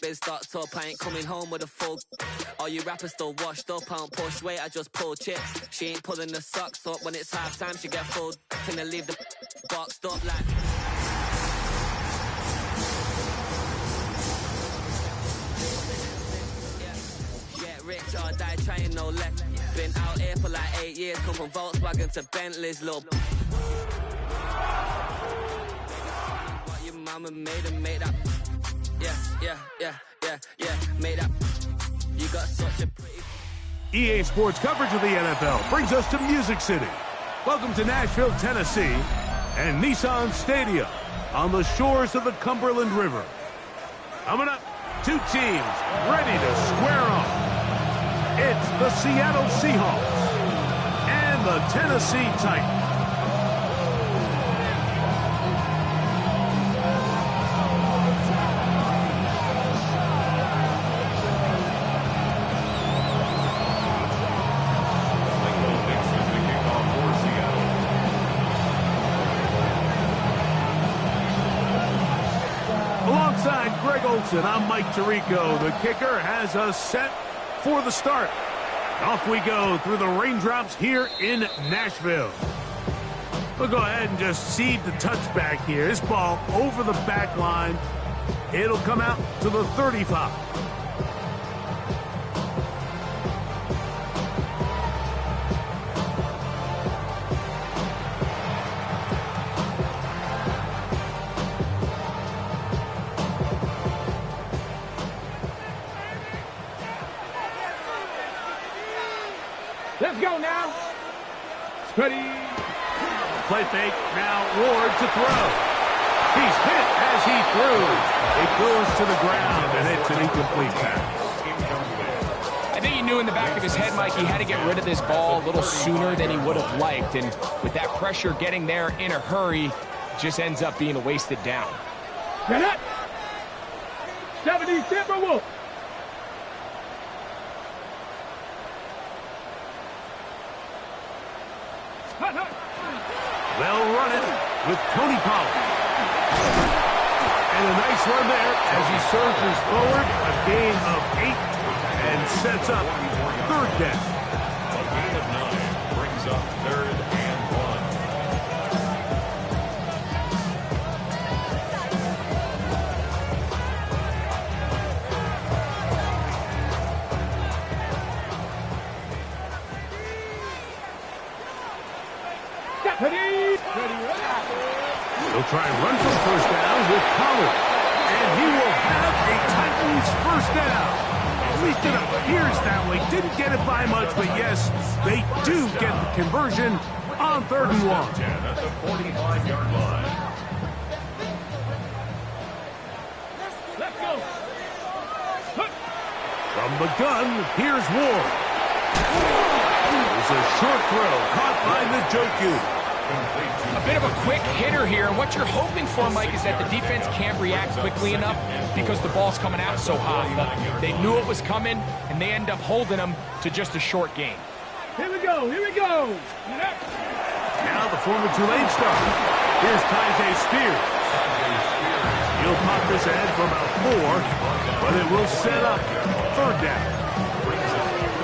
Been stocked up, I ain't coming home with a full. All you rappers still washed up, I don't push weight, I just pull chips. She ain't pulling the socks up when it's half time, she get full. Finna leave the boxed up like. Get rich or die trying, no let. Been out here for like 8 years, come from Volkswagen to Bentley's, little. What your mama made and made up. Yeah, made up. You got such a pretty... EA Sports coverage of the NFL brings us to Music City. Welcome to Nashville, Tennessee, and Nissan Stadium on the shores of the Cumberland River. Coming up, two teams ready to square off. It's the Seattle Seahawks and the Tennessee Titans. Alongside Greg Olson, I'm Mike Tirico. The kicker has us set for the start. Off we go through the raindrops here in Nashville. We'll go ahead and just seed the touchback here. This ball over the back line. It'll come out to the 35. Let's go now. Ready. Play fake. Now Ward to throw. He's hit as he throws. It goes to the ground, and it's an incomplete pass. I think he knew in the back of his head, Mike, he had to get rid of this ball a little sooner than he would have liked. And with that pressure getting there in a hurry, just ends up being a wasted down. Get it. 70 Timberwolves. Well running with Tony Pollard. And a nice run there as he surges forward. A gain of 8 and sets up third down. A gain of 9 brings up 3rd and 1. He'll try and run for the first down with Pollard. And he will have a Titans first down. At least it appears that way. Didn't get it by much, but yes, they do get the conversion on 3rd and 1. At the 45-yard line. Let's go. From the gun, here's Ward. There's a short throw caught by Njoku. A bit of a quick hitter here, and what you're hoping for, Mike, is that the defense can't react quickly enough because the ball's coming out so high. But they knew it was coming, and they end up holding them to just a short gain. Here we go. Here we go. Now the former Tulane star. Here's Tyjae Spears. He'll pop this ahead for about 4, but it will set up 3rd down.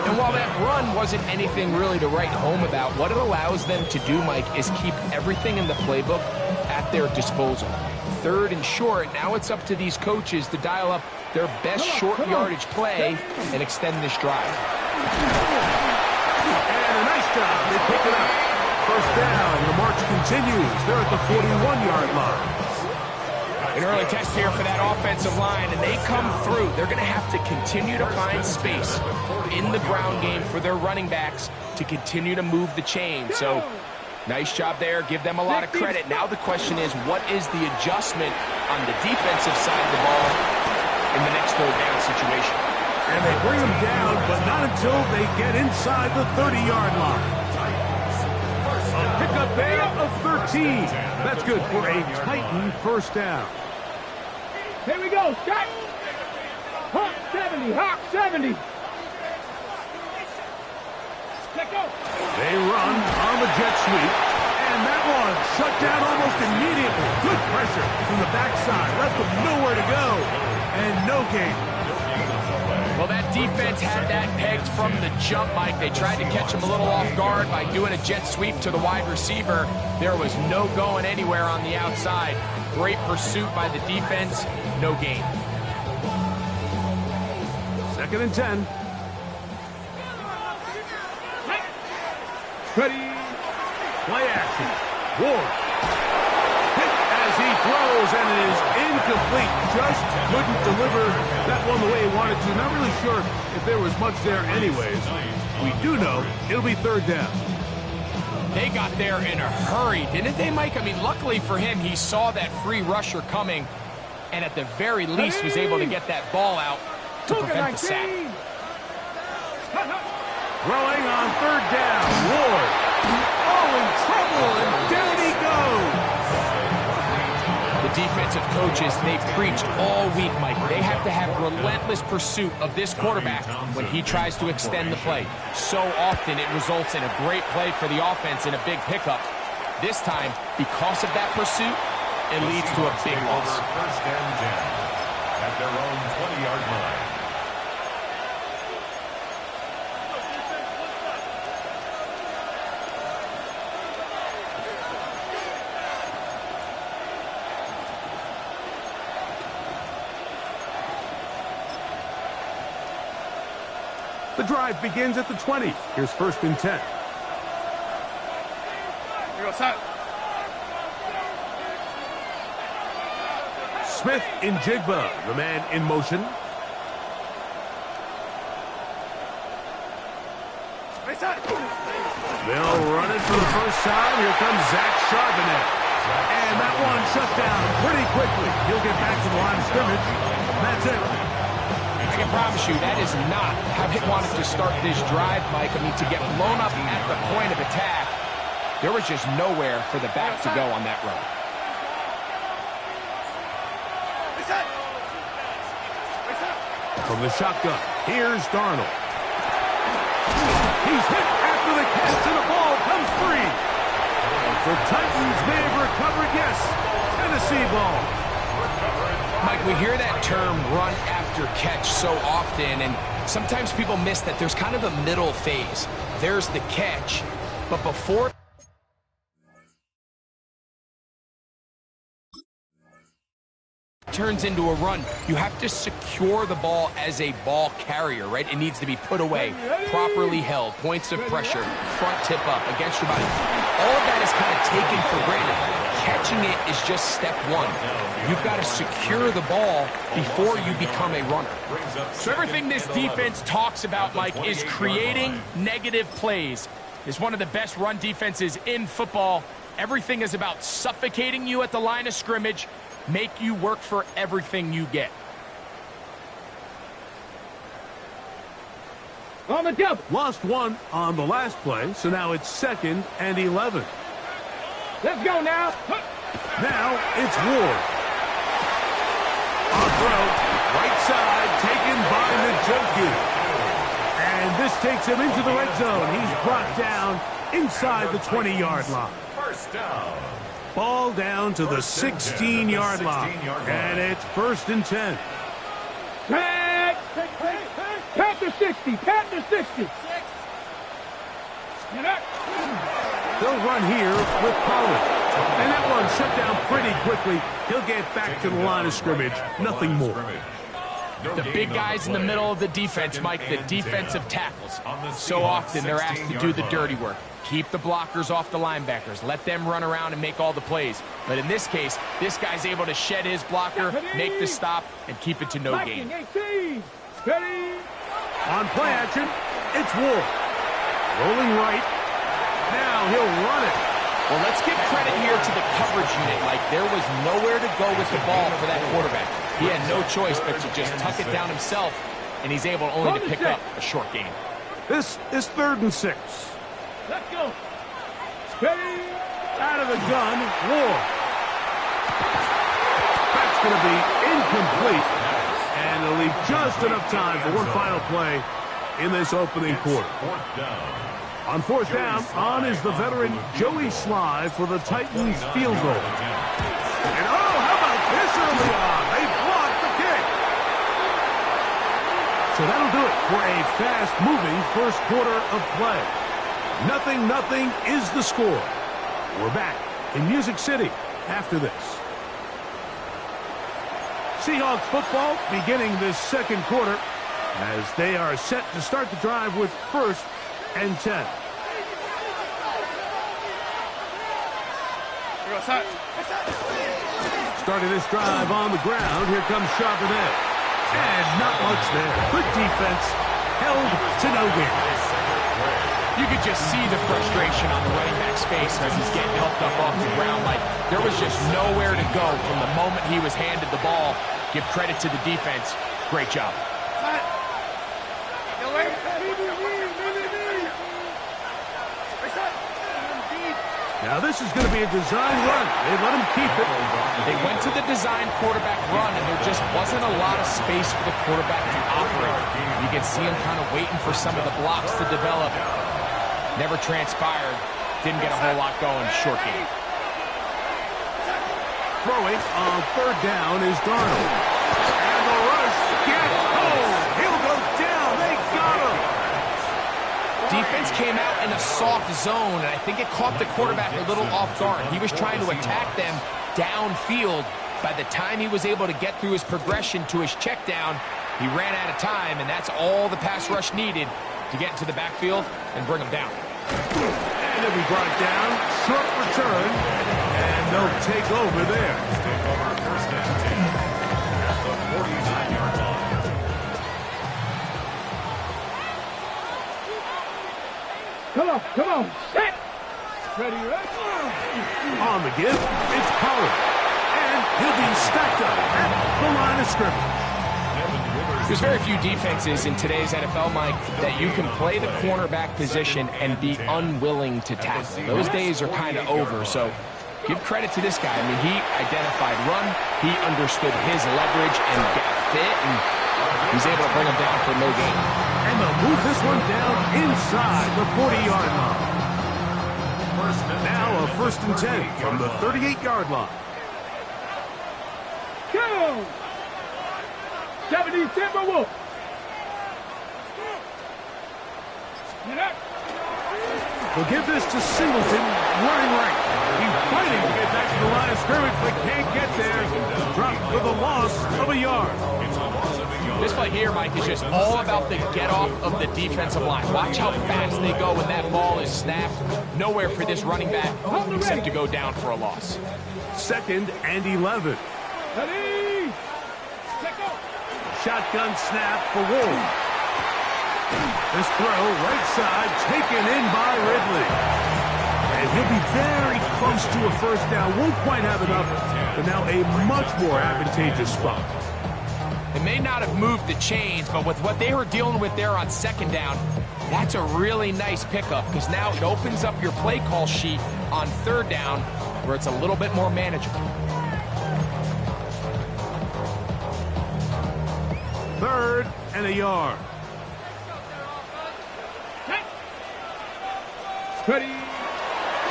And while that run wasn't anything really to write home about, what it allows them to do, Mike, is keep everything in the playbook at their disposal. 3rd and short, now it's up to these coaches to dial up their best short yardage play and extend this drive. And a nice job. They pick it up. First down. The march continues. They're at the 41-yard line. An early test here for that offensive line, and they come through. They're going to have to continue to find space in the ground game for their running backs to continue to move the chain. So, nice job there. Give them a lot of credit. Now the question is, what is the adjustment on the defensive side of the ball in the next 3rd down situation? And they bring them down, but not until they get inside the 30-yard line. A pickup there of 13. That's good for a Titan first down. Here we go. Shot. Hawk 70. Hawk 70. Let go. They run on the jet sweep, and And that one shut down almost immediately. Good pressure from the backside. Left them nowhere to go. And no gain. Well, that defense had that pegged from the jump, Mike. They tried to catch him a little off guard by doing a jet sweep to the wide receiver. There was no going anywhere on the outside. Great pursuit by the defense. No gain. 2nd and 10. Ready. Play action. Ward. Hit as he throws, and it is incomplete. Just couldn't deliver that one the way he wanted to. Not really sure if there was much there anyways. We do know it'll be 3rd down. They got there in a hurry, didn't they, Mike? I mean, luckily for him, he saw that free rusher coming, and at the very least was able to get that ball out to prevent the sack. Throwing on 3rd down. Ward. Oh, in trouble, and down he goes. The defensive coaches, they preached all week, Mike. They have to have relentless pursuit of this quarterback when he tries to extend the play. So often it results in a great play for the offense and a big pickup. This time, because of that pursuit, it leads to a big loss. 1st and 10 at their own 20-yard line. The drive begins at the 20. Here's 1st and 10. Smith in Jigba, the man in motion. They'll run it for the first time. Here comes Zach Charbonnet. And that one shut down pretty quickly. He'll get back to the line of scrimmage. That's it. I can promise you that is not how they wanted to start this drive, Mike. I mean, to get blown up at the point of attack, there was just nowhere for the back to go on that run. From the shotgun, here's Darnold. He's hit after the catch, and the ball comes free. The Titans may have recovered, yes. Tennessee ball. Mike, we hear that term run after catch so often, and sometimes people miss that there's kind of a middle phase. There's the catch, but before it turns into a run, you have to secure the ball as a ball carrier, right? It needs to be put away, properly held, points of pressure, front tip up against your body. All of that is kind of taken for granted. Catching it is just step one. You've got to secure the ball before you become a runner. So everything this defense talks about, Mike, is creating negative plays. It's one of the best run defenses in football. Everything is about suffocating you at the line of scrimmage, make you work for everything you get. On the jump. Lost one on the last play, so now it's 2nd and 11. Let's go now. Now it's Ward. On throw, right side, taken by Njoku. And this takes him into the red zone. He's brought down inside the 20-yard line. 1st down. Ball down to the 16-yard line. And it's 1st and 10. Pat to 60. Pat to 60. They'll run here with Pollard. And that one shut down pretty quickly. He'll get back to the line of scrimmage. Nothing more. The big guys in the middle of the defense, Mike, the defensive tackles. So often they're asked to do the dirty work. Keep the blockers off the linebackers. Let them run around and make all the plays. But in this case, this guy's able to shed his blocker, make the stop, and keep it to no gain. On play action, it's Ward. Rolling right. Now he'll run it. Well, let's give credit here to the coverage unit, Mike. There was nowhere to go with the ball for that quarterback. He had no choice but to just tuck it down himself, and he's able only to pick up a short gain. This is 3rd and 6. Let's go. Steady. Out of the gun, Ward. That's going to be incomplete. And it'll leave just enough time for one final play in this opening quarter. 4th down. On fourth down, on is the veteran Joey Sly for the Titans field goal. And oh, how about this early on? They blocked the kick. So that'll do it for a fast-moving first quarter of play. 0-0 is the score. We're back in Music City after this. Seahawks football beginning this second quarter as they are set to start the drive with 1st and 10. Starting this drive on the ground. Here comes Charbonnet. And not much there. Good defense. Held to no gain. You could just see the frustration on the running back's face as he's getting helped up off the ground. Like, there was just nowhere to go from the moment he was handed the ball. Give credit to the defense. Great job. Now this is going to be a design run. They let him keep it. They went to the design quarterback run, and there just wasn't a lot of space for the quarterback to operate. You can see him kind of waiting for some of the blocks to develop. Never transpired. Didn't get a whole lot going. Short game. Throwing on third down is Darnold. And the rush gets home. He'll go down. They got him. Defense came out in a soft zone, and I think it caught the quarterback a little off guard. He was trying to attack them downfield. By the time he was able to get through his progression to his check down, he ran out of time, and that's all the pass rush needed to get into the backfield and bring him down. And he'll be brought down. Short return, and they'll take over there. Take over 1st and 10 at the 49-yard line. Come on, set! Ready, right? On the give, it's Pollard. And he'll be stacked up at the line of scrimmage. There's very few defenses in today's NFL, Mike, that you can play the cornerback position and be unwilling to tackle. Those days are kind of over, so give credit to this guy. I mean, he identified run, he understood his leverage and gap fit, and he's able to bring him down for no gain. And they'll move this one down inside the 40-yard line. Now a 1st and 10 from the 38-yard line. Go! 70 Timberwolves. We'll give this to Singleton, running right. He's fighting to get back to the line of scrimmage, but can't get there. Dropped for the loss of a yard. This play here, Mike, is just all about the get-off of the defensive line. Watch how fast they go when that ball is snapped. Nowhere for this running back except to go down for a loss. 2nd and 11. Ready? Let go. Shotgun snap for Wolves. This throw, right side, taken in by Ridley. And he'll be very close to a 1st down. Won't quite have enough, but now a much more advantageous spot. They may not have moved the chains, but with what they were dealing with there on 2nd down, that's a really nice pickup because now it opens up your play call sheet on 3rd down where it's a little bit more manageable. 3rd and a yard. Ready?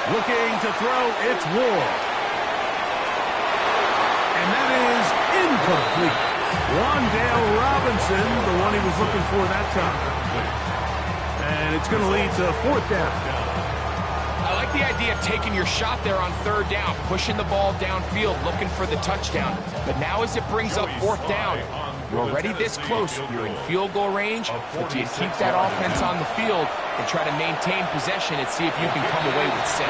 Looking to throw, it's Ward. And that is incomplete. Wandale Robinson, the one he was looking for that time. And it's going to lead to 4th down. I like the idea of taking your shot there on 3rd down, pushing the ball downfield, looking for the touchdown. But now as it brings up 4th down, you're already this close. You're in field goal range, but do you keep that offense on the field and try to maintain possession and see if you can come away with 6?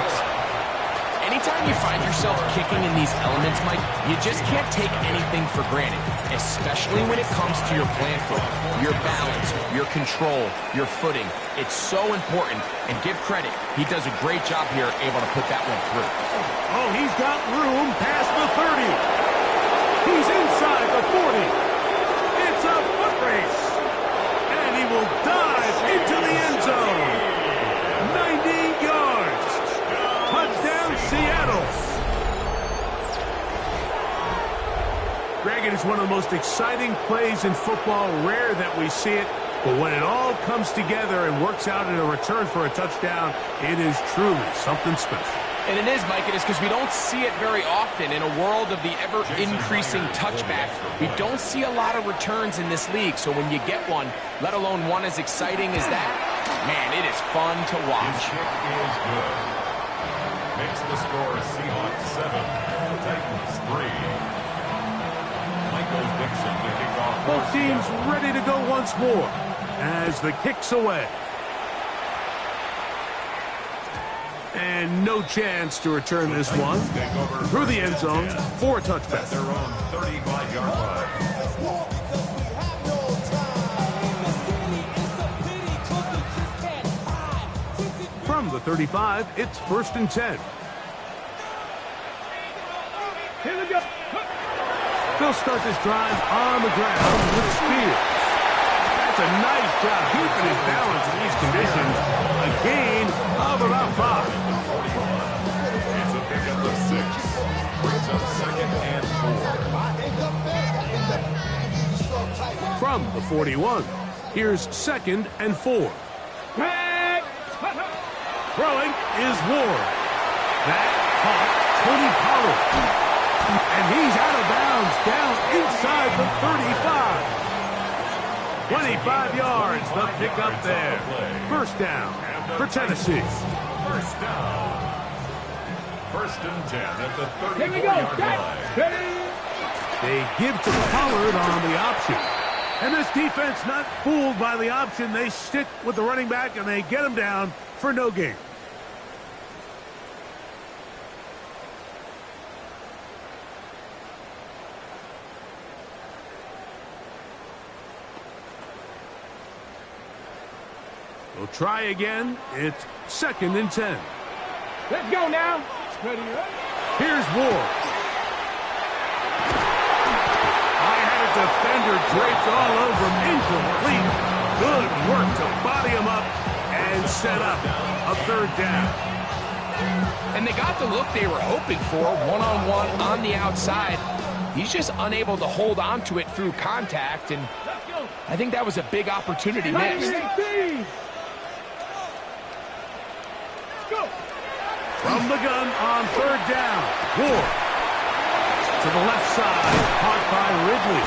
Anytime you find yourself kicking in these elements, Mike, you just can't take anything for granted, especially when it comes to your plant foot, your balance, your control, your footing. It's so important, and give credit. He does a great job here able to put that one through. Oh, he's got room past the 30. He's inside the 40. It's a foot race. And he will dive into the end zone. 90 yards. Touchdown, Seattle. Greg, it is one of the most exciting plays in football. Rare that we see it. But when it all comes together and works out in a return for a touchdown, it is truly something special. And it is, Mike. It is because we don't see it very often in a world of the ever-increasing touchback. We don't see a lot of returns in this league. So when you get one, let alone one as exciting as that, man, it is fun to watch. His kick is good. Makes the score Seahawks 7, Titans 3. Michael Dixon to kick off. Both teams ready to go once more as the kick's away. And no chance to return this one through the end zone for a touchback. At their own 35-yard line. From the 35, it's 1st and 10. Here we go. They'll start this drive on the ground with speed. That's a nice job keeping his balance in these conditions. A gain of about 5. It's a pickup of 6. Brings up 2nd and 4. From the 41, here's 2nd and 4. Throwing is Ward. That caught Tony Pollard. And he's out of bounds down inside the 35. 25 yards, the pickup there. 1st down for Tennessee. 1st down. 1st and 10 at the Here we go. 34-yard line. They give to Pollard on the option. And this defense not fooled by the option. They stick with the running back and they get him down for no gain. We'll try again. It's 2nd and 10. Let's go now. Ready up. Here's Ward. I had a defender draped all over him. Incomplete. Good work to body him up and set up a 3rd down. And they got the look they were hoping for, one-on-one on the outside. He's just unable to hold on to it through contact, and I think that was a big opportunity missed. From the gun on 3rd down. Ward. To the left side. Caught by Ridley.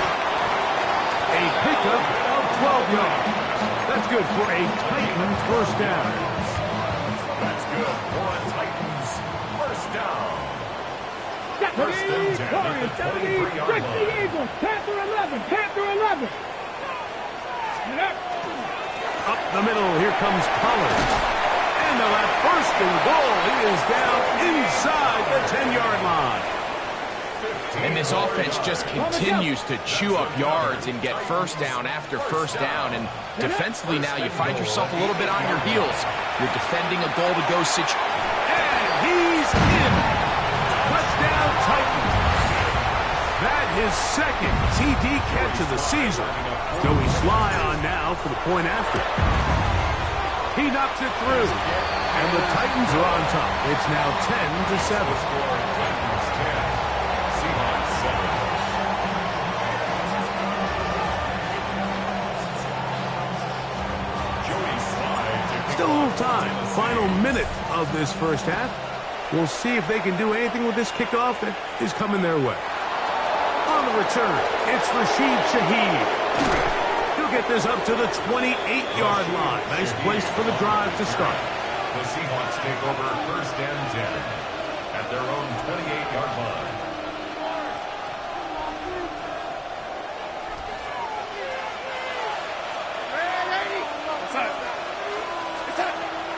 A pickup of 12 yards. That's good for a Titans 1st down. That's good for a Titans 1st down. 1st and 10 at the 23-yard line. Eagles. Panther 11. Panther 11. Up the middle. Here comes Pollard. And they'll have 1st and goal. He is down inside the 10-yard line. And this offense just continues to chew up yards and get 1st down after 1st down. And defensively now, you find yourself a little bit on your heels. You're defending a goal-to-go situation. And he's in. Touchdown Titans. That his 2nd TD catch of the season. Joey Sly on now for the point after. He knocks it through. And the Titans are on top. It's now 10-7. Titans 10. Seahawks 7. Joey Sly. Still a little time. Final minute of this 1st half. We'll see if they can do anything with this kickoff that is coming their way. On the return, it's Rashid Shaheed. He'll get this up to the 28-yard line. Nice place for the drive to start. The Seahawks take over 1st and 10 at their own 28-yard line.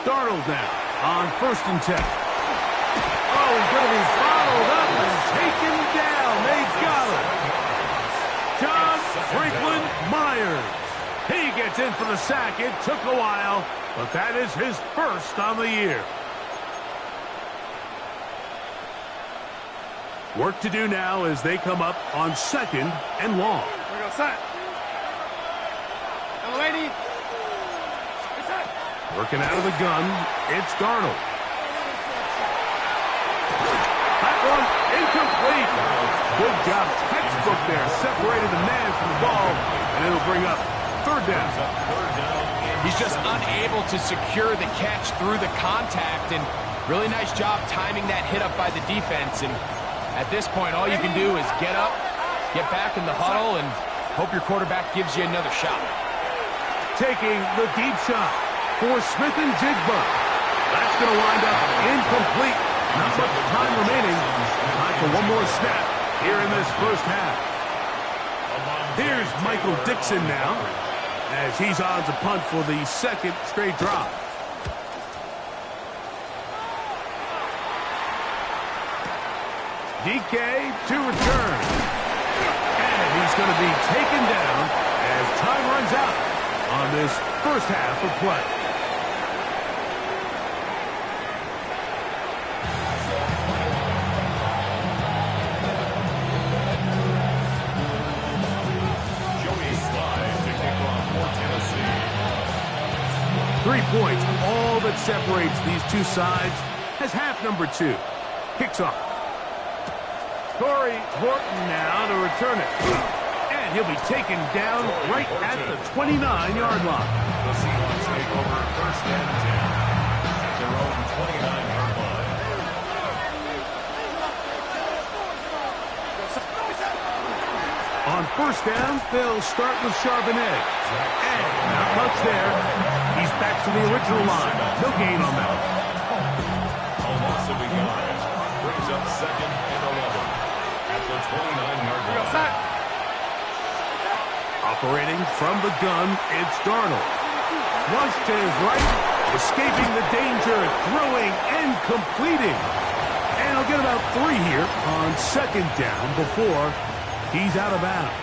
Darnold now on 1st and 10. Oh, he's going to be followed up and taken down. They've got him. John Franklin Myers. He gets in for the sack. It took a while, but that is his 1st on the year. Work to do now as they come up on 2nd and long. Here we go, son. Hello, lady. Working out of the gun, it's Darnold. That one incomplete. Good job, textbook there. Separated the man from the ball, and it'll bring up Third down. He's just unable to secure the catch through the contact, and really nice job timing that hit up by the defense. And at this point, all you can do is get up, get back in the huddle, and hope your quarterback gives you another shot. Taking the deep shot for Smith and Jigba. That's going to wind up incomplete. Not much time remaining. Time for one more snap here in this first half. Here's Michael Dixon now, as he's on to punt for the second straight drive. DK to return. And he's going to be taken down as time runs out on this first half of play. Joey Slye to kick off for Tennessee. 3 points, all that separates these two sides, as half number 2 kicks off. Corey Horton now to return it. And he'll be taken down right at the 29-yard line. The Seahawks take over first and 10 at their own 29-yard line. On first down, they'll start with Charbonnet. And not much there. He's back to the original line. No gain on that. A loss of a yard brings up second and 11 at the 29-yard line. Operating from the gun, it's Darnold. Flush to his right, escaping the danger, throwing and completing. And he'll get about 3 here on second down before he's out of bounds.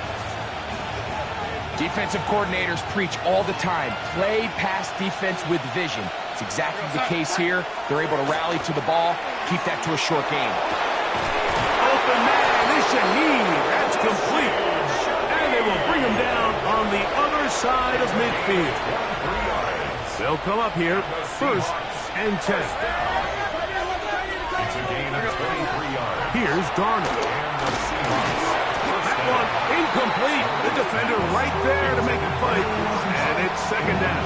Defensive coordinators preach all the time, play pass defense with vision. It's exactly the case here. They're able to rally to the ball, keep that to a short game. Open man is Shaheed. That's complete. And they will bring him down on the other side of midfield. They'll come up here, first and 10. It's a gain of 23 yards. Here's Darnold. And the Seahawks. That one incomplete. The defender right there to make a fight. And it's second down.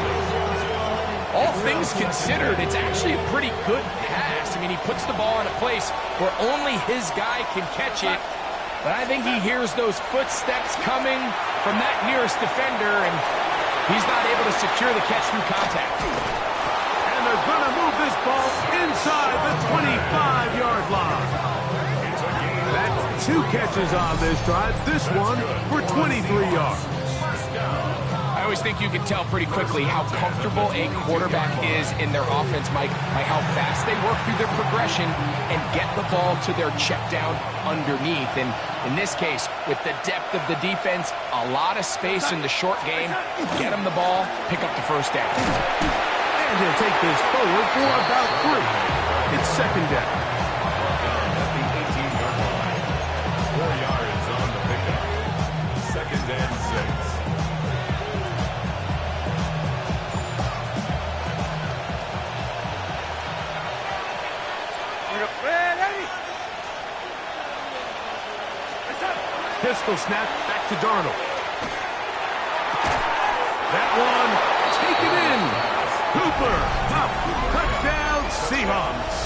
All things considered, it's actually a pretty good pass. I mean, he puts the ball in a place where only his guy can catch it. But I think he hears those footsteps coming from that nearest defender, and he's not able to secure the catch through contact. And they're going to move this ball inside the 25-yard line. That's 2 catches on this drive. This one for 23 yards. I always think you can tell pretty quickly how comfortable a quarterback is in their offense, Mike, by how fast they work through their progression and get the ball to their check down underneath. And in this case, with the depth of the defense, a lot of space in the short game, get them the ball, pick up the first down. And he'll take this forward for about 3. It's second down. At the 18-yard line. 4 yards on the pickup. Second and 6. Pistol snap back to Darnold. That one taken in. Cooper, Kupp, touchdown Seahawks.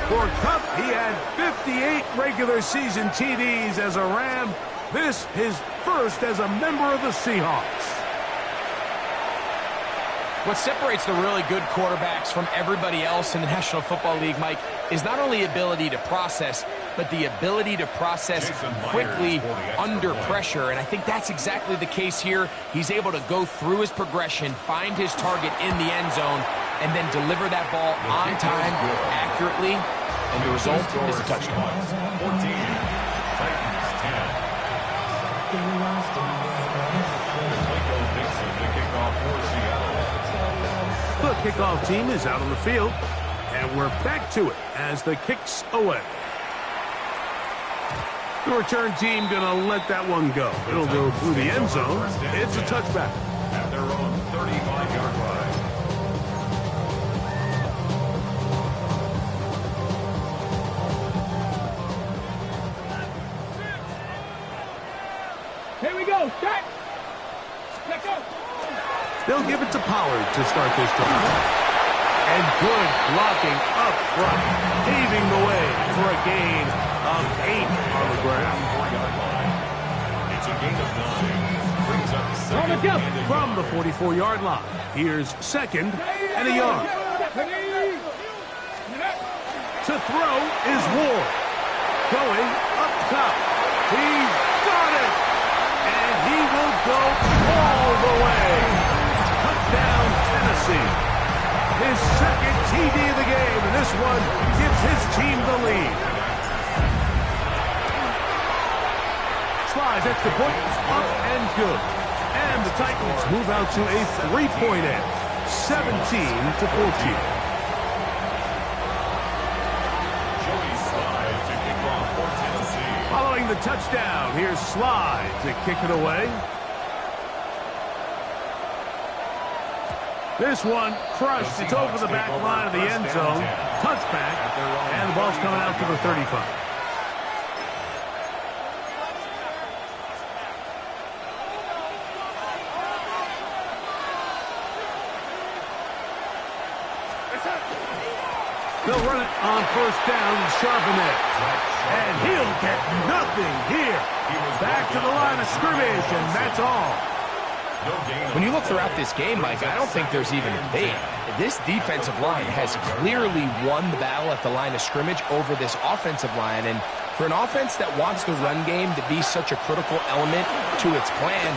For Kupp, he had 58 regular season TDs as a Ram. This his first as a member of the Seahawks. What separates the really good quarterbacks from everybody else in the National Football League, Mike, is not only ability to process, but the ability to process quickly under pressure. And I think that's exactly the case here. He's able to go through his progression, find his target in the end zone, and then deliver that ball on time, accurately, and the result is a touchdown. 14, Titans 10. Michael Dixon to kick off for Seattle. The kickoff team is out on the field, and we're back to it as the kick's away. The return team going to let that one go. It'll go through the end zone. It's a touchback. At their own 35-yard line. Here we go. Start. Let's go. They'll give it to Pollard to start this drive. And good blocking up front, paving the way for a gain of 8 on the ground. It's a gain of 9. Brings up second From the 44-yard line, here's second and a yard. To throw is Ward. Going up top. He's got it. And he will go all the way. Touchdown, Tennessee. His second TD of the game, and this one gives his team the lead. Slides extra point, up and good. And the Titans move out to a 3-point edge, 17-14. Following the touchdown, here's Slide to kick it away. This one crushed. It's over the back line of the end zone. Touchback, and the ball's coming out to the 35. They'll run it on first down and sharpen it. And he'll get nothing here. Back to the line of scrimmage, and that's all. When you look throughout this game, Mike, I don't think there's even a debate. This defensive line has clearly won the battle at the line of scrimmage over this offensive line. And for an offense that wants the run game to be such a critical element to its plan,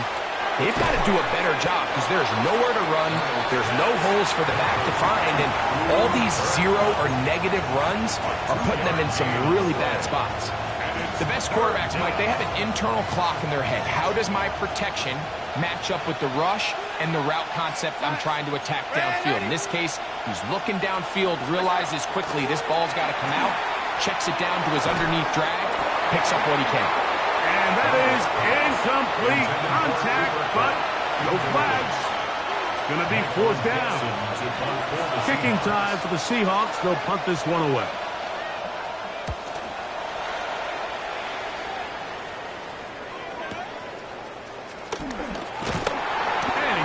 they've got to do a better job because there's nowhere to run. There's no holes for the back to find. And all these zero or negative runs are putting them in some really bad spots. The best quarterbacks, Mike, they have an internal clock in their head. How does my protection match up with the rush and the route concept I'm trying to attack downfield? In this case, he's looking downfield, realizes quickly this ball's got to come out, checks it down to his underneath drag, picks up what he can. And that is incomplete contact, but no flags. It's going to be fourth down. Kicking time for the Seahawks. They'll punt this one away.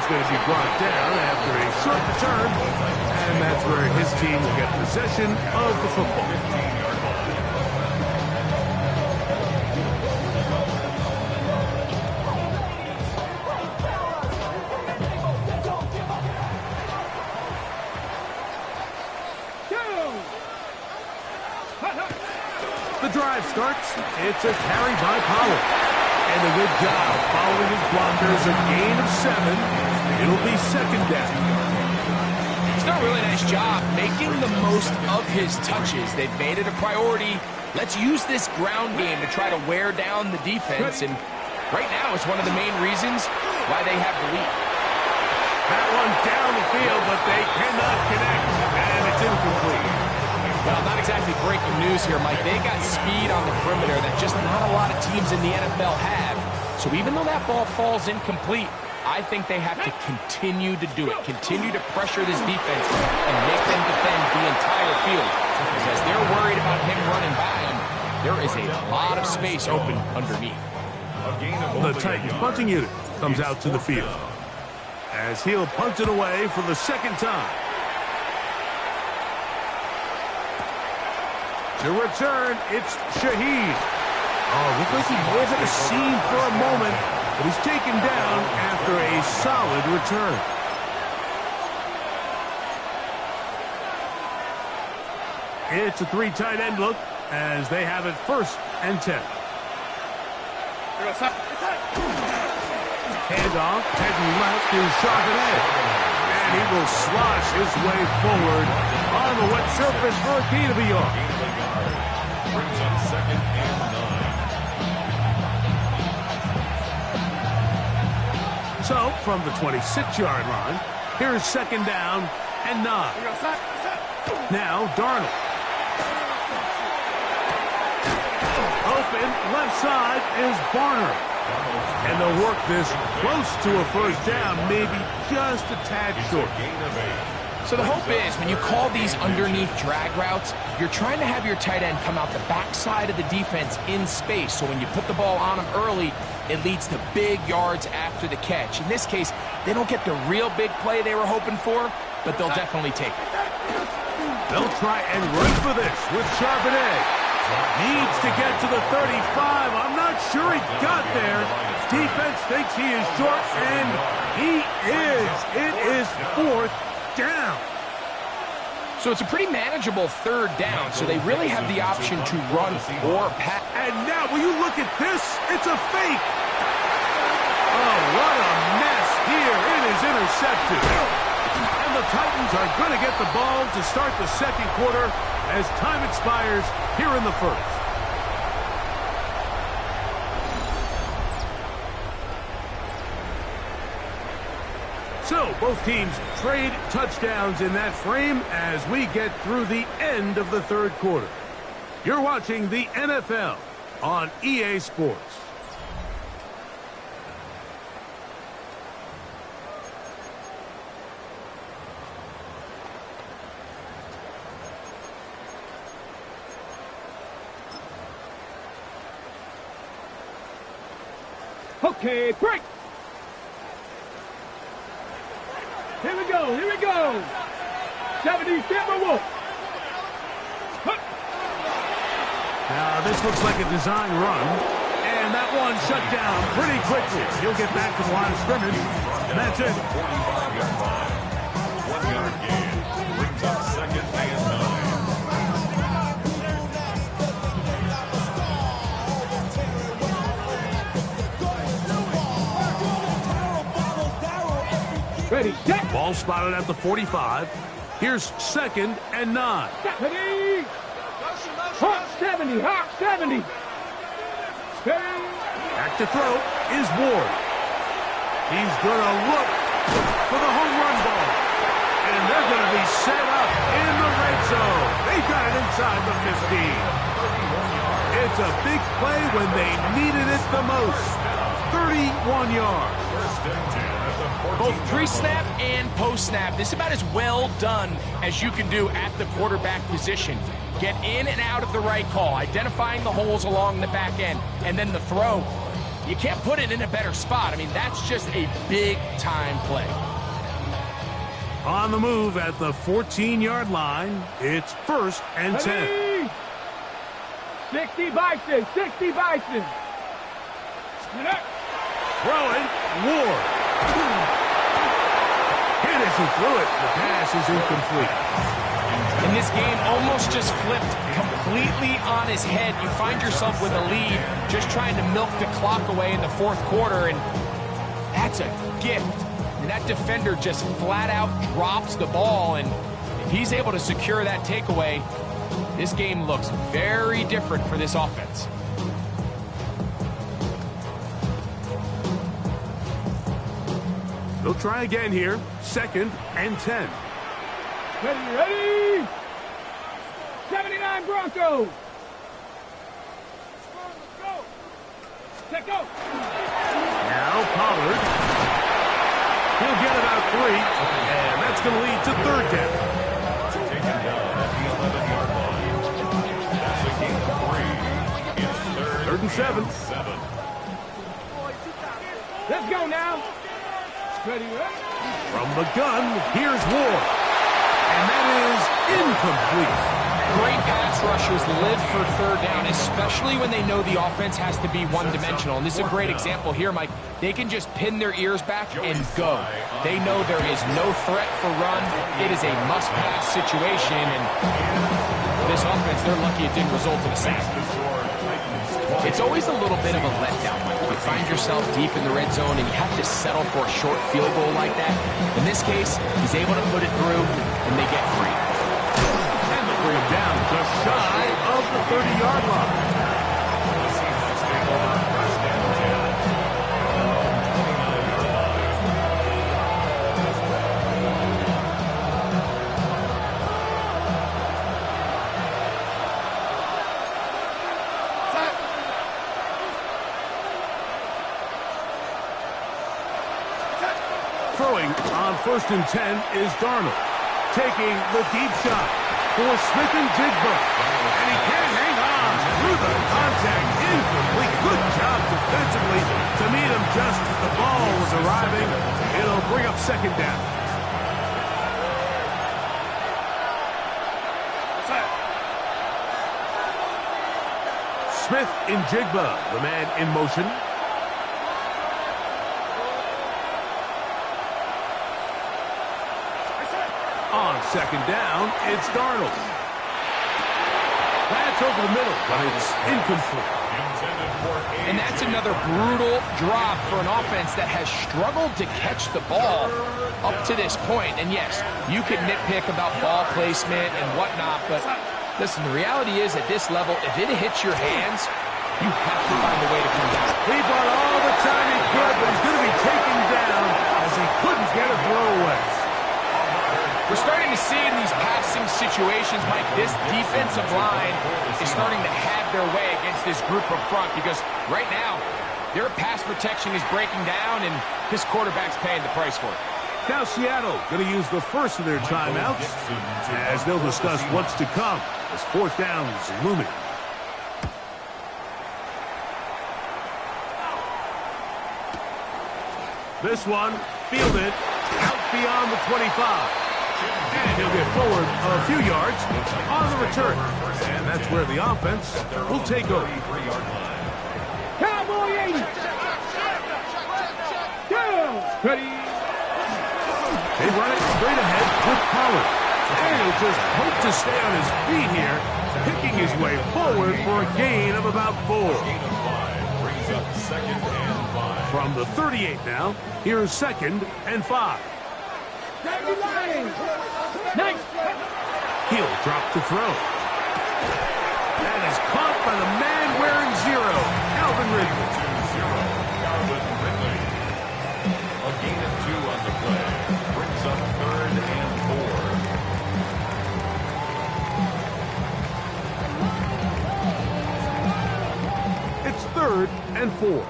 Going to be brought down after a short return, and that's where his team will get possession of the football. The drive starts. It's a carry by Pollard. And a good job following his blockers, a gain of 7. It'll be second down. He's done a really nice job making the most of his touches. They've made it a priority. Let's use this ground game to try to wear down the defense. And right now, it's one of the main reasons why they have the lead. That one down the field, but they cannot connect. And it's incomplete. Well, not exactly breaking news here, Mike. They got speed on the perimeter that just not a lot of teams in the NFL have. So even though that ball falls incomplete, I think they have to continue to do it, continue to pressure this defense and make them defend the entire field. Because as they're worried about him running by them, there is a lot of space open underneath. The Titans punting unit comes out to the field as he'll punt it away for the second time. To return, it's Shaheed. Oh, looked like he was at a seam for a moment, but he's taken down after a solid return. It's a 3 tight end look as they have it first and 10. Handoff, heading left to Charbonnet. And he will slosh his way forward on the wet surface for a gain of a yard. Brings up second and 9. So, from the 26-yard line, here's second down and 9. Now, Darnold. Open, left side is Barner. And they'll work this close to a first down, maybe just a tad short. So the hope is when you call these underneath drag routes, you're trying to have your tight end come out the backside of the defense in space. So when you put the ball on him early, it leads to big yards after the catch. In this case, they don't get the real big play they were hoping for, but they'll definitely take it. They'll try and run for this with Charbonnet. Needs to get to the 35. I'm not sure he got there. Defense thinks he is short, and he is. It is 4th down. So it's a pretty manageable 3rd down, so they really have the option to run or pass. And now, will you look at this? It's a fake. Oh, what a mess here. It is intercepted. And the Titans are going to get the ball to start the 2nd quarter as time expires here in the 1st. So, both teams trade touchdowns in that frame as we get through the end of the 3rd quarter. You're watching the NFL on EA Sports. Okay, break. Here we go, here we go. 70 Timberwolves. Now, this looks like a design run, and that one shut down pretty quickly. He'll get back to the line of scrimmage, and that's it. 1-yard gain. Brings up 2nd and 9. Ready, set. Ball spotted at the 45. Here's 2nd and 9. Ready. Hawk 70, Hawk 70. Back to throw is Ward. He's going to look for the home run ball. And they're going to be set up in the red zone. They got it inside the 15. It's a big play when they needed it the most. 31 yards. Both pre-snap and post-snap. This is about as well done as you can do at the quarterback position. Get in and out of the right call, identifying the holes along the back end, and then the throw. You can't put it in a better spot. I mean, that's just a big-time play. On the move at the 14-yard line, it's 1st and 10. 60 Bison, 60 Bison. Throwing, Ward. Hit as he threw it. The pass is incomplete. And this game almost just flipped completely on his head. You find yourself with a lead, just trying to milk the clock away in the 4th quarter, and that's a gift. And that defender just flat out drops the ball, and if he's able to secure that takeaway, this game looks very different for this offense. They'll try again here. 2nd and 10. Ready. 79 Broncos. Let go. Now Pollard. He'll get about 3, and that's going to lead to 3rd down. Taken down at the 11-yard line. That's a gain of 3. It's 3rd and 7. Let's go now. Ready. From the gun, here's Ward. And that is incomplete. Great pass rushers live for 3rd down, especially when they know the offense has to be one-dimensional. And this is a great example here, Mike. They can just pin their ears back and go. They know there is no threat for run. It is a must-pass situation. And for this offense, they're lucky it didn't result in a sack. It's always a little bit of a letdown, Mike. You find yourself deep in the red zone and you have to settle for a short field goal like that. In this case, he's able to put it through, and they get 3. And they'll bring him down just shy of the 30-yard line. Throwing on 1st and 10 is Darnold. taking the deep shot for Smith and Jigba. And he can't hang on through the contact. Incomplete. Good job defensively to meet him just as the ball was arriving. It'll bring up second down. Smith and Jigba, the man in motion. On second down, it's Darnold. That's over the middle, but it's incomplete. And that's another brutal drop for an offense that has struggled to catch the ball up to this point. And yes, you can nitpick about ball placement and whatnot, but listen, the reality is at this level, if it hits your hands, you have to find a way to come down. He bought all the time he could, but he's going to be taken down as he couldn't get a throw away. We're starting to see in these passing situations, Mike, this defensive line is starting to have their way against this group up front because right now, their pass protection is breaking down, and this quarterback's paying the price for it. Now Seattle going to use the first of their timeouts as they'll discuss what's to come as fourth down is looming. This one fielded out beyond the 25. And he'll get forward a few yards on the return. And that's where the offense will take over. Cowboy 80. Down. Ready. They run it straight ahead with Pollard. And he'll just hope to stay on his feet here, picking his way forward for a gain of about 4. Brings up 2nd and 5. From the 38 now, here's 2nd and 5. Nice. He'll drop to throw. That is caught by the man wearing 0, Calvin Ridley. Calvin Ridley. A gain of 2 on the play. Brings up 3rd and 4. It's 3rd and 4.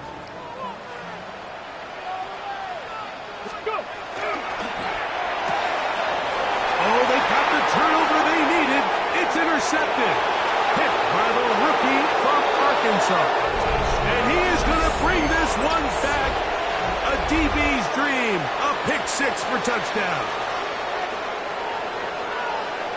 Turnover they needed. It's intercepted. Hit by the rookie from Arkansas. And he is going to bring this one back. A DB's dream. A pick 6 for touchdown.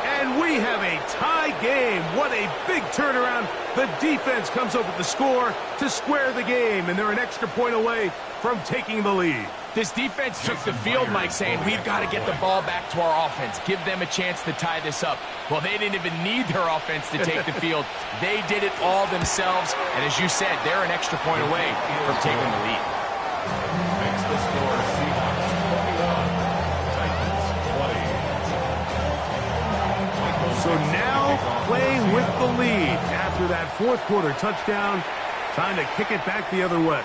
And we have a tie game. What a big turnaround. The defense comes up with the score to square the game. And they're an extra point away from taking the lead. This defense took the field, Mike, saying we've got to get the ball back to our offense. Give them a chance to tie this up. Well, they didn't even need their offense to take the field. They did it all themselves. And as you said, they're an extra point away from taking the lead. Makes the score Seahawks 21, Titans 20. So now playing with the lead after that fourth quarter touchdown. Time to kick it back the other way.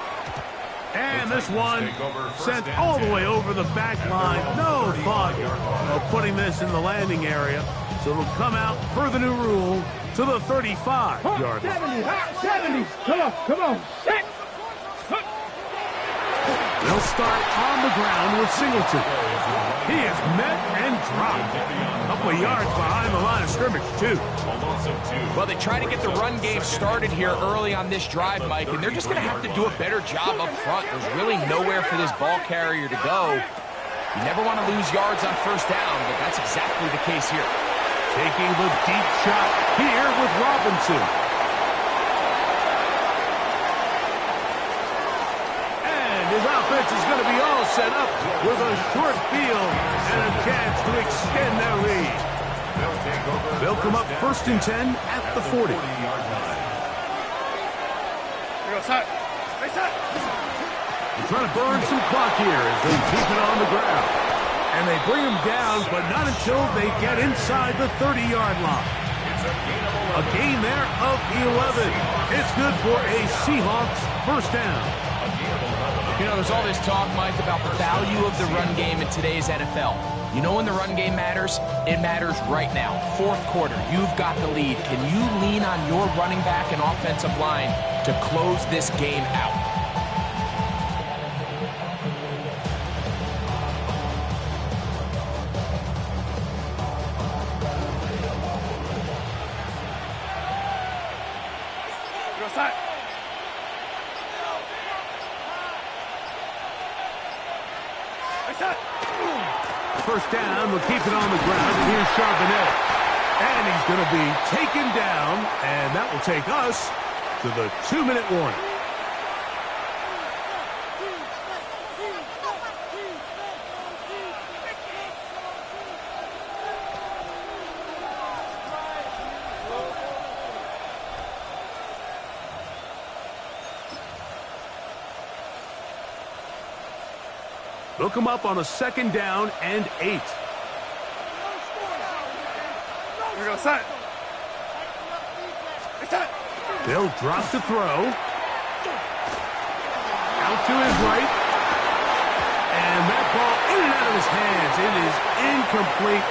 And this one sent all the way over the back line. No thought of putting this in the landing area. So it'll come out per the new rule to the 35-yard line. 70. Come on. Set. They'll start on the ground with Singleton. He is met and dropped. A couple of yards behind the line of scrimmage, too. Well, they try to get the run game started here early on this drive, Mike, and they're just going to have to do a better job up front. There's really nowhere for this ball carrier to go. You never want to lose yards on first down, but that's exactly the case here. Taking the deep shot here with Robinson. And his offense is going to be all set up with a short field and a chance to extend their lead. They'll come up 1st and 10 at the 40. They're trying to burn some clock here as they keep it on the ground. And they bring him down, but not until they get inside the 30-yard line. A gain there of 11. It's good for a Seahawks first down. You know, there's all this talk, Mike, about the value of the run game in today's NFL. You know when the run game matters? It matters right now. Fourth quarter, you've got the lead. Can you lean on your running back and offensive line to close this game out? First down, we'll keep it on the ground, and here's Charbonnet. And he's going to be taken down, and that will take us to the 2-minute warning. They'll come up on a 2nd down and 8. Here we go, set. They'll drop to throw. Out to his right. And that ball in and out of his hands. It is incomplete.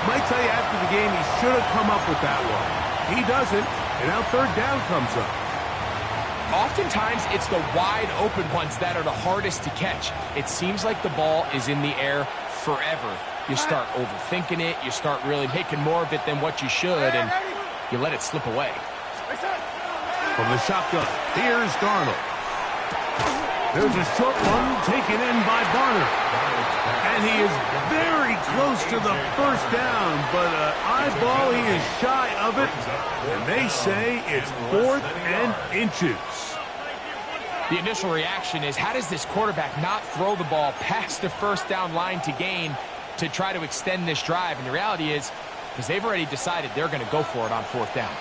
Might tell you after the game he should have come up with that one. He doesn't, and now 3rd down comes up. Oftentimes, it's the wide open ones that are the hardest to catch. It seems like the ball is in the air forever. You start overthinking it. You start really making more of it than what you should, and you let it slip away. From the shotgun, here's Darnold. There's a short one taken in by Barner. And he is very close to the 1st down, but eyeball, he is shy of it. And they say it's 4th and inches. The initial reaction is, how does this quarterback not throw the ball past the 1st down line to gain to try to extend this drive? And the reality is, because they've already decided they're going to go for it on 4th down.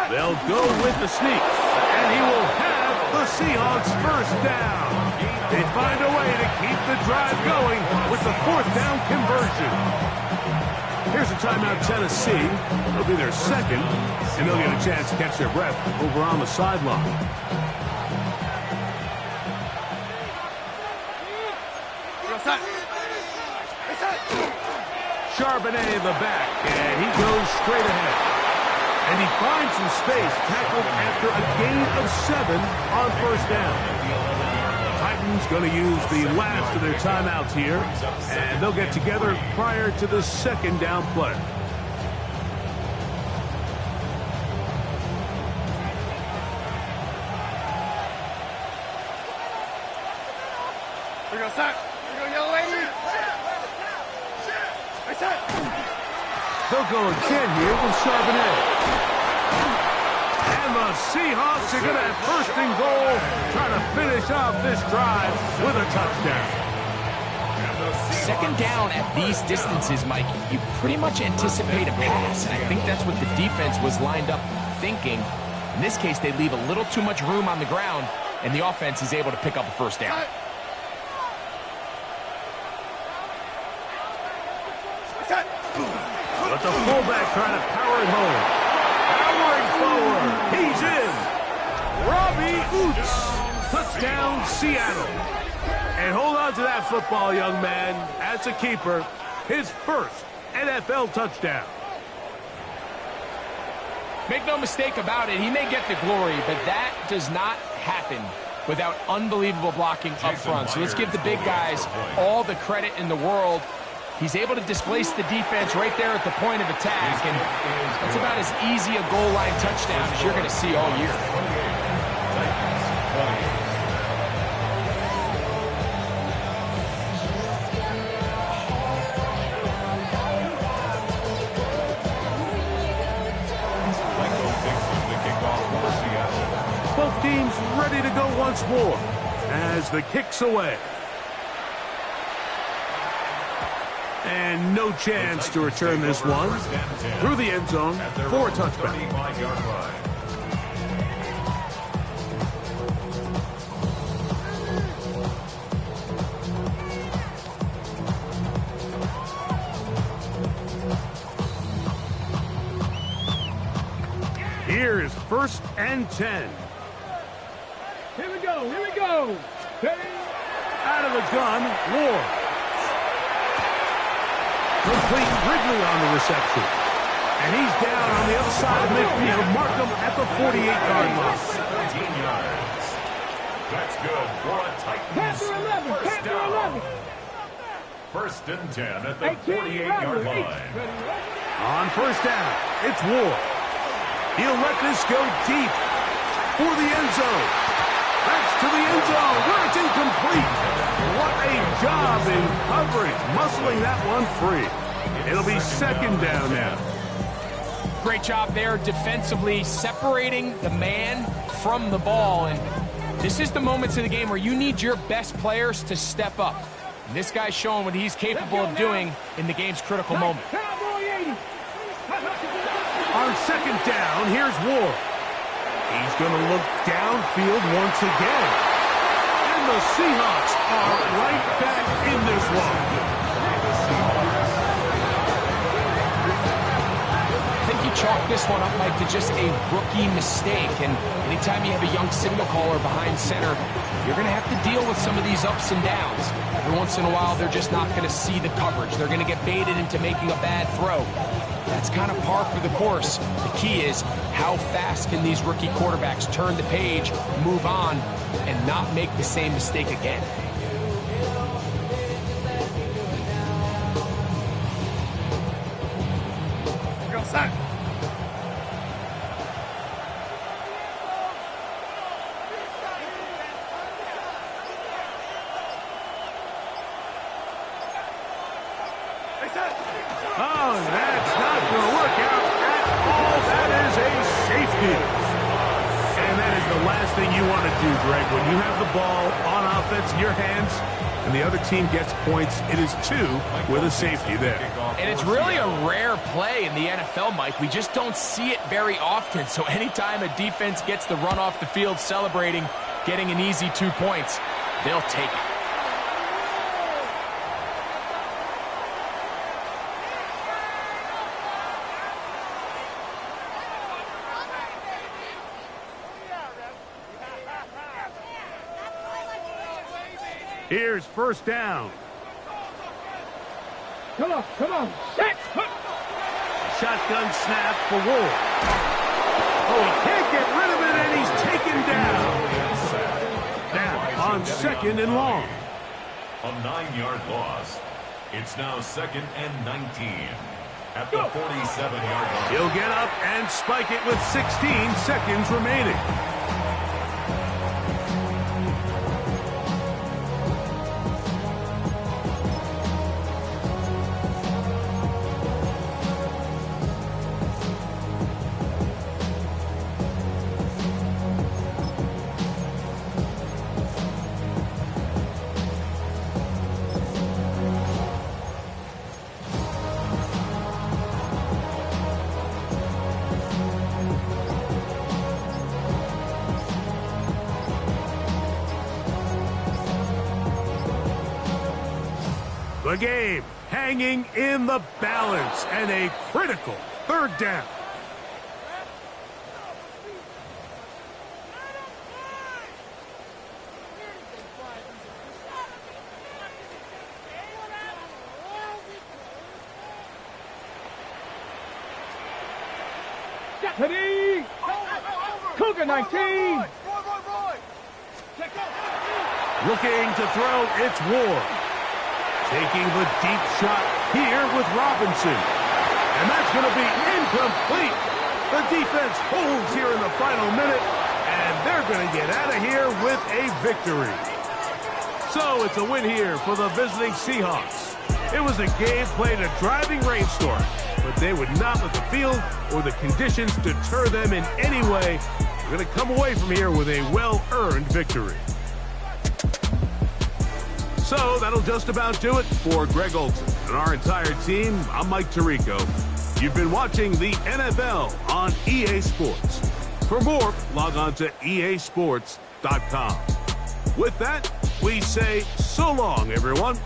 They'll go with the sneak, and he will have the Seahawks 1st down. They find a way to keep the drive going with the 4th down conversion. Here's a timeout, Tennessee. It'll be their 2nd, and they'll get a chance to catch their breath over on the sideline. Charbonnet the back, and he goes straight ahead. And he finds some space, tackled after a gain of 7 on 1st down. Titans going to use the last of their timeouts here, and they'll get together prior to the 2nd down play. Here we go, set. Here we go, yellow lady. Set. They'll go again here with Charbonnet. And the Seahawks are going to have 1st and goal, trying to finish off this drive with a touchdown. 2nd down at these distances, Mike, you pretty much anticipate a pass, and I think that's what the defense was lined up thinking. In this case, they leave a little too much room on the ground, and the offense is able to pick up a 1st down. But the fullback trying to power it home. Powering forward. He's in. Robbie Oots. Touchdown, Seattle. And hold on to that football, young man. That's a keeper. His 1st NFL touchdown. Make no mistake about it, he may get the glory, but that does not happen without unbelievable blocking up front. So let's give the big guys all the credit in the world. He's able to displace the defense right there at the point of attack, and that's about as easy a goal line touchdown as you're going to see all year. Both teams ready to go once more as the kick's away. And no chance to return this one through the end zone for a touchback. Here's 1st and 10. Here we go, here we go. Out of the gun, Ward. Complete Wrigley on the reception. And he's down on the other side of midfield. Mark him at the 48-yard line. 17 yards. That's good for a Titans. Panther 11, First Panther down. 11. First and 10 at the 48-yard line. On first down, it's Ward. He'll let this go deep for the end zone. That's to the end zone where it's incomplete. What a job in coverage, muscling that one free. It'll be second down now. Great job there defensively, separating the man from the ball. And this is the moments of the game where you need your best players to step up. And this guy's showing what he's capable of doing in the game's critical moment. On second down, here's Ward. He's going to look downfield once again. And the Seahawks are right back in this one. I think you chalk this one up, Mike, to just a rookie mistake. And anytime you have a young signal caller behind center, you're going to have to deal with some of these ups and downs. Every once in a while, they're just not going to see the coverage. They're going to get baited into making a bad throw. That's kind of par for the course. The key is how fast can these rookie quarterbacks turn the page, move on, and not make the same mistake again. Go, son. Oh, that's not going to work out at all. That is a safety. And that is the last thing you want to do, Greg. When you have the ball on offense in your hands and the other team gets points, it is 2 with a safety there. And it's really a rare play in the NFL, Mike. We just don't see it very often. So anytime a defense gets the run off the field celebrating, getting an easy 2 points, they'll take it. Here's first down. Come on, come on. Set. Shotgun snap for Ward. Oh, he can't get rid of it, and he's taken down. Now, on second and long. A 9-yard loss. It's now second and 19 at the 47-yard line. He'll get up and spike it with 16 seconds remaining. The game hanging in the balance and a critical third down. Deputy! Cougar 19! Looking to throw, it's Ward. Taking the deep shot here with Robinson. And that's going to be incomplete. The defense holds here in the final minute, and they're going to get out of here with a victory. So it's a win here for the visiting Seahawks. It was a game played in a driving rainstorm, but they would not let the field or the conditions deter them in any way. They're going to come away from here with a well-earned victory. So that'll just about do it for Greg Olson and our entire team. I'm Mike Tirico. You've been watching the NFL on EA Sports. For more, log on to easports.com. With that, we say so long, everyone.